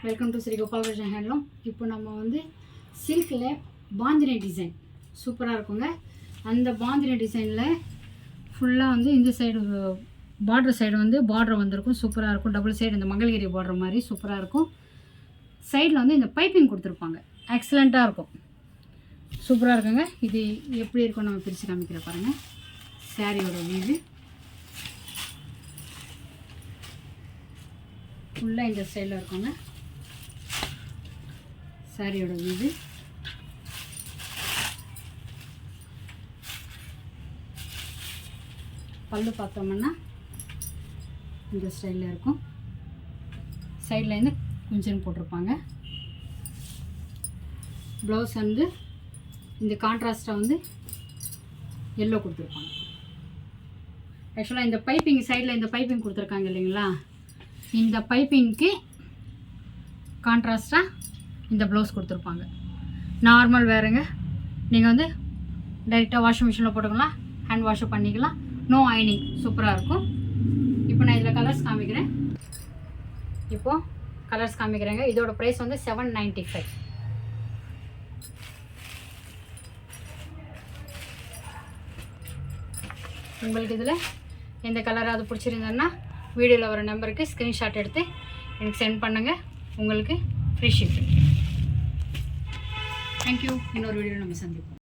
Welcome to Shri Gopalakrishnan handloom. இப்போ நம்ம வந்து சில்கில் பாந்தினி டிசைன் சூப்பராக இருக்குங்க. அந்த பாந்தினி டிசைனில் ஃபுல்லாக வந்து இந்த சைடு பார்டர் சைடு வந்து பார்டர் வந்திருக்கும், சூப்பராக இருக்கும். டபுள் சைடு இந்த மங்கள்கிரி பார்டர் மாதிரி சூப்பராக இருக்கும். சைடில் வந்து இந்த பைப்பிங் கொடுத்துருப்பாங்க, எக்ஸலண்ட்டாக இருக்கும், சூப்பராக இருக்குங்க. இது எப்படி இருக்கும் நம்ம பிரித்து காமிக்கிற பாருங்கள். சாரியோட வீடு ஃபுல்லாக இந்த ஸ்டைலில் இருக்குங்க. சாரியோட வீடு பல்லு பார்த்தோம்னா இந்த ஸ்டைலில் இருக்கும். சைடில் இருந்து குஞ்சன் போட்டிருப்பாங்க. ப்ளவுஸ் வந்து இந்த கான்ட்ராஸ்ட்டாக வந்து எல்லோ கொடுத்துருப்பாங்க. ஆக்சுவலாக இந்த பைப்பிங் சைடில் இந்த பைப்பிங் கொடுத்துருக்காங்க இல்லைங்களா, இந்த பைப்பிங்க்கு கான்ட்ராஸ்ட்டாக இந்த ப்ளவுஸ் கொடுத்துருப்பாங்க. நார்மல் வேறுங்க. நீங்கள் வந்து டைரெக்டாக வாஷிங் மிஷினில் போட்டுக்கலாம், ஹேண்ட் வாஷும் பண்ணிக்கலாம், நோ அயனிங், சூப்பராக இருக்கும். இப்போ நான் இதில் கலர்ஸ் காமிக்கிறேன். இப்போது கலர்ஸ் காமிக்கிறேங்க. இதோட ப்ரைஸ் வந்து 795. உங்களுக்கு இதில் எந்த கலராவது பிடிச்சிருந்ததுன்னா வீடியோவில் வர நம்பருக்கு ஸ்க்ரீன்ஷாட் எடுத்து எனக்கு சென்ட் பண்ணுங்கள். உங்களுக்கு ஃப்ரீ ஷிப்பிங். தேங்க்யூ. இன்னொரு வீடியோவில் நம்ம சந்திப்போம்.